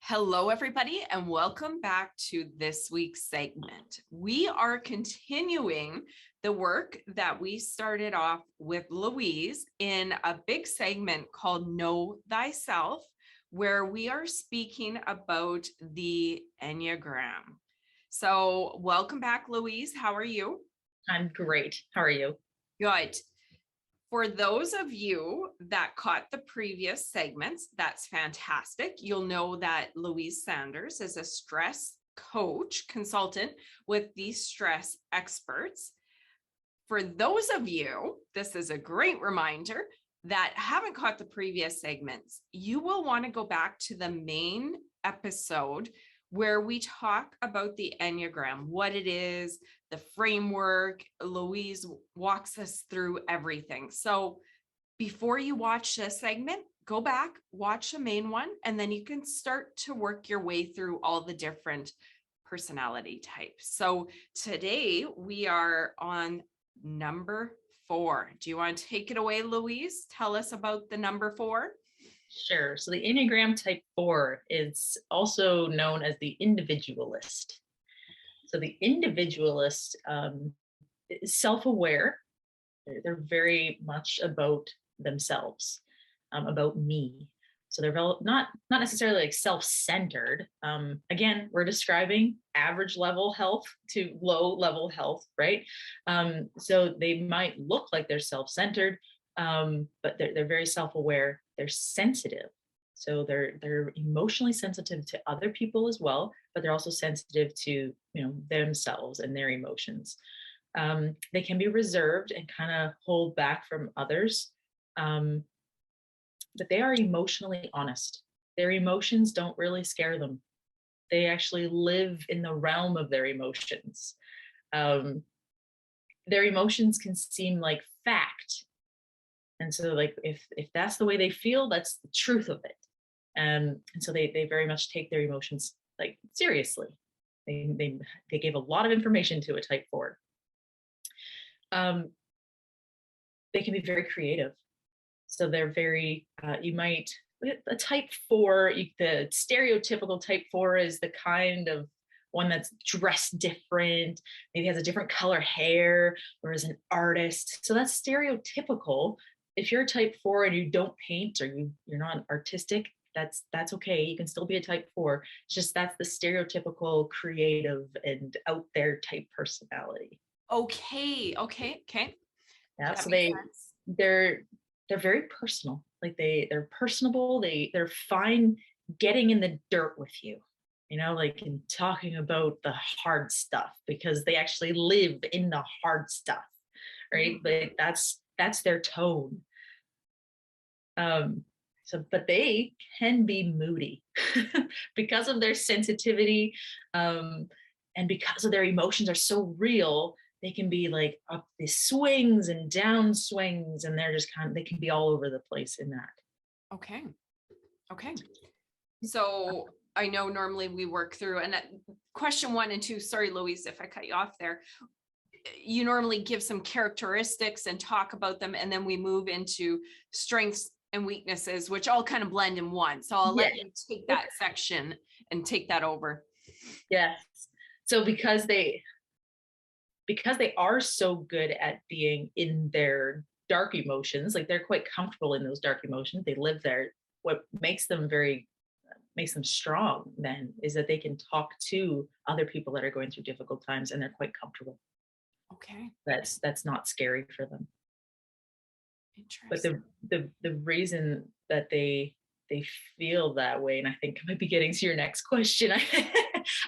Hello, everybody, and welcome back to this week's segment. We are continuing the work that we started off with Louise in a big segment called Know Thyself, where we are speaking about the Enneagram. So welcome back, Louise. How are you? I'm great. How are you? Good. For those of you that caught the previous segments, that's fantastic. You'll know that Louise Sanders is a stress coach consultant with the stress experts. For those of you, this is a great reminder that haven't caught the previous segments. You will want to go back to the main episode where we talk about the Enneagram, what it is, the framework. Louise walks us through everything. So before you watch this segment, go back, watch the main one, and then you can start to work your way through all the different personality types. So today we are on number 4. Do you want to take it away, Louise? Tell us about the number 4. Sure. So the Enneagram type 4 is also known as the individualist. So the individualist is self-aware. They're very much about themselves, about me. So they're not necessarily like self-centered. Again, we're describing average level health to low level health, right? So they might look like they're self-centered, but they're very self-aware. They're sensitive. So they're emotionally sensitive to other people as well, but they're also sensitive to, themselves and their emotions. They can be reserved and kind of hold back from others. But they are emotionally honest. Their emotions don't really scare them. They actually live in the realm of their emotions. Their emotions can seem like fact. And so like if that's the way they feel, that's the truth of it. And so they very much take their emotions like seriously. They gave a lot of information to a type 4. They can be very creative. So they're very, a type 4, the stereotypical type 4 is the kind of one that's dressed different, maybe has a different color hair, or is an artist. So that's stereotypical. If you're a type 4 and you don't paint or you're not artistic, that's okay. You can still be a type 4. It's just that's the stereotypical creative and out there type personality. Okay. Yeah. That So makes sense. they're very personal. Like they're personable. They're fine getting in the dirt with you, like in talking about the hard stuff because they actually live in the hard stuff, right? But that's their tone. But they can be moody because of their sensitivity, and because of their emotions are so real. They can be like up these swings and down swings, and they're just they can be all over the place in that. Okay. So I know normally we work through, and question 1 and 2, sorry, Louise, if I cut you off there. You normally give some characteristics and talk about them, and then we move into strengths and weaknesses, which all kind of blend in one. So I'll let you take that section and take that over. Yes. So because they are so good at being in their dark emotions, like they're quite comfortable in those dark emotions, they live there. What makes them strong then is that they can talk to other people that are going through difficult times, and they're quite comfortable. Okay. That's not scary for them. Interesting. But the reason that they feel that way, and I think I might be getting to your next question,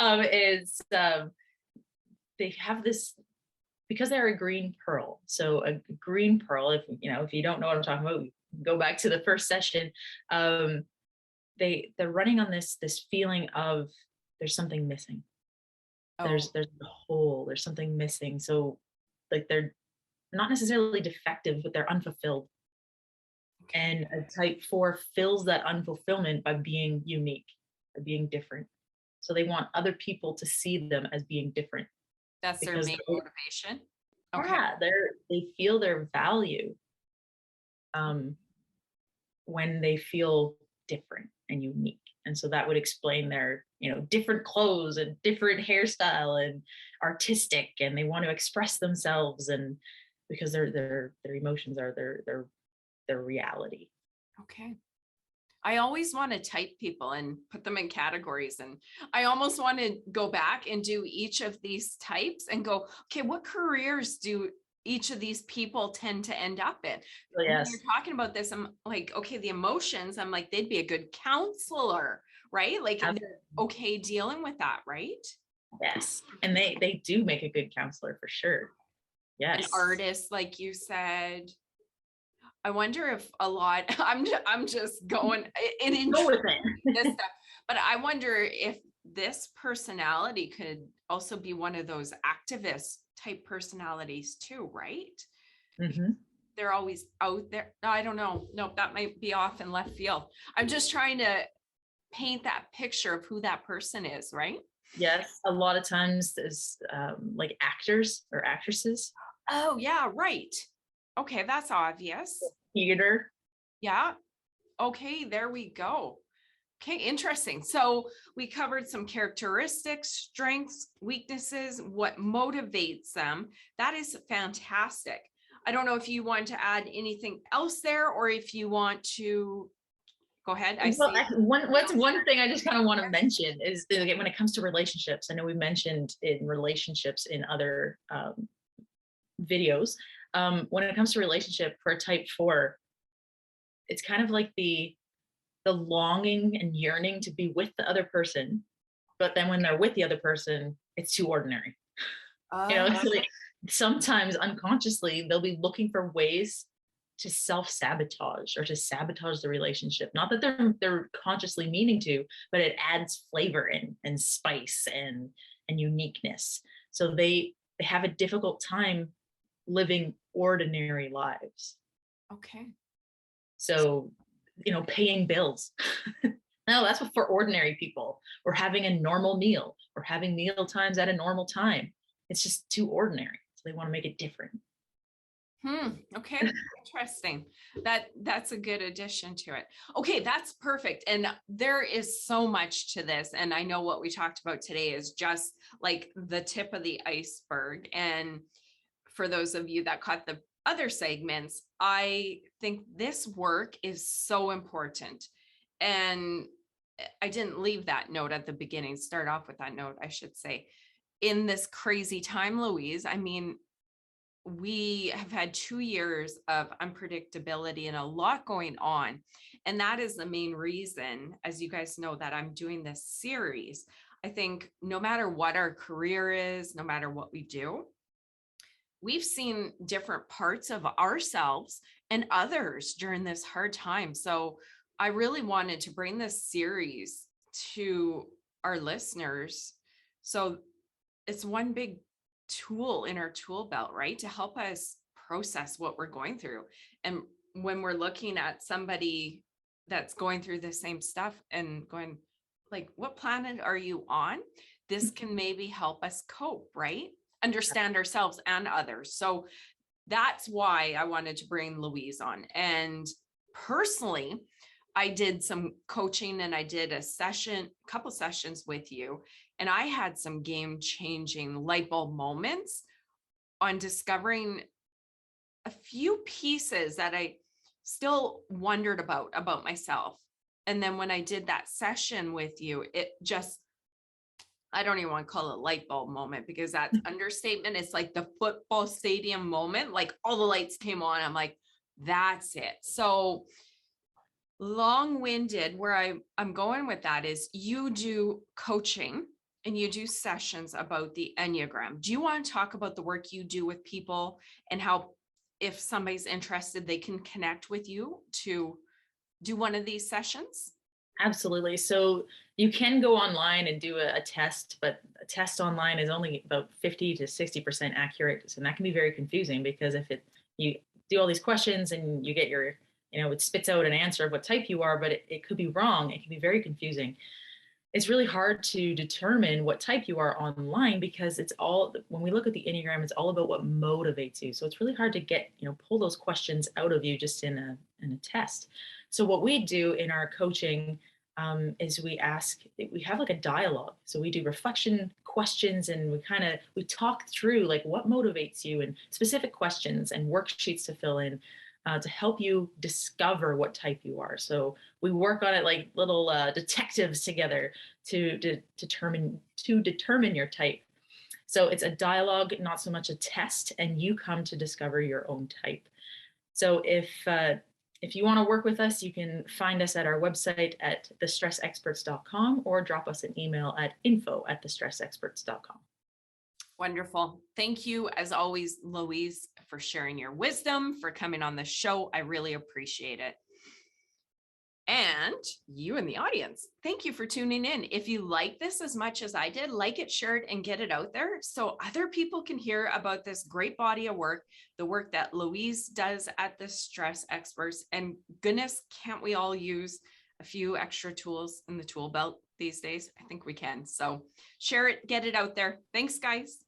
is they have this, because they're a green pearl. So a green pearl, if you don't know what I'm talking about, go back to the first session. They're running on this feeling of there's something missing. There's a hole, there's something missing. So like they're not necessarily defective, but they're unfulfilled. Okay. And a type 4 fills that unfulfillment by being unique, by being different. So they want other people to see them as being different. That's their main motivation. Okay. Yeah, they feel their value when they feel different and unique. And so that would explain their, different clothes and different hairstyle and artistic, and they want to express themselves, and because their emotions are their reality. Okay. I always want to type people and put them in categories. And I almost want to go back and do each of these types and go, okay, what careers do each of these people tend to end up in? Oh, When yes. you're talking about this, I'm like, okay, the emotions, I'm like, they'd be a good counselor, right? Like they're okay dealing with that, right? Yes. And they do make a good counselor for sure. An Yes. artist, like you said. I wonder if a lot, I'm just going in Go with it. this stuff, but I wonder if this personality could also be one of those activist type personalities too, right? Mm-hmm. They're always out there. I don't know. Nope, that might be off in left field. I'm just trying to paint that picture of who that person is, right? Yes. A lot of times there's like actors or actresses. Oh, yeah, right. Okay, that's obvious. Theater. Yeah. Okay, there we go. Okay, interesting. So we covered some characteristics, strengths, weaknesses, what motivates them. That is fantastic. I don't know if you want to add anything else there, or if you want to go ahead. I Well, see. one thing I just kind of want to mention is that, again, when it comes to relationships, I know we mentioned in relationships in other videos. When it comes to relationship for a type 4, it's kind of like the longing and yearning to be with the other person, but then when they're with the other person, it's too ordinary. So like sometimes unconsciously they'll be looking for ways to self-sabotage or to sabotage the relationship. Not that they're consciously meaning to, but it adds flavor and spice and uniqueness. So they have a difficult time living ordinary lives. Okay. So, paying bills. No, that's for ordinary people, or having a normal meal, or having meal times at a normal time. It's just too ordinary. So they want to make it different. Okay. Interesting. That's a good addition to it. Okay, that's perfect. And there is so much to this. And I know what we talked about today is just like the tip of the iceberg. And for those of you that caught the other segments, I think this work is so important. And I didn't leave that note at the beginning, start off with that note, I should say. In this crazy time, Louise, I mean, we have had 2 years of unpredictability and a lot going on. And that is the main reason, as you guys know, that I'm doing this series. I think no matter what our career is, no matter what we do, we've seen different parts of ourselves and others during this hard time. So I really wanted to bring this series to our listeners. So it's one big tool in our tool belt, right? To help us process what we're going through. And when we're looking at somebody that's going through the same stuff and going, like, what planet are you on? This can maybe help us cope, right? Understand ourselves and others. So that's why I wanted to bring Louise on. And personally, I did some coaching and I did a couple sessions with you. And I had some game-changing light bulb moments on discovering a few pieces that I still wondered about myself. And then when I did that session with you, it just, I don't even want to call it a light bulb moment because that's understatement. It's like the football stadium moment, like all the lights came on. I'm like, that's it. So long-winded, where I'm going with that is you do coaching and you do sessions about the Enneagram. Do you want to talk about the work you do with people and how, if somebody's interested, they can connect with you to do one of these sessions? Absolutely. So you can go online and do a test, but a test online is only about 50 to 60% accurate. And that can be very confusing because if you do all these questions and you get your, it spits out an answer of what type you are, but it could be wrong. It can be very confusing. It's really hard to determine what type you are online because when we look at the Enneagram, it's all about what motivates you. So it's really hard to get, pull those questions out of you just in a test. So what we do in our coaching, is we have like a dialogue. So we do reflection questions, and we talk through like what motivates you, and specific questions and worksheets to fill in to help you discover what type you are. So we work on it like little detectives together to determine your type. So it's a dialogue, not so much a test, and you come to discover your own type. So if you want to work with us, you can find us at our website at thestressexperts.com or drop us an email at info@thestressexperts.com. Wonderful. Thank you, as always, Louise, for sharing your wisdom, for coming on the show. I really appreciate it. And you in the audience, thank you for tuning in. If you like this as much as I did, like it, share it, and get it out there so other people can hear about this great body of work, the work that Louise does at the Stress Experts. And goodness, can't we all use a few extra tools in the tool belt these days? I think we can. So share it, get it out there. Thanks, guys.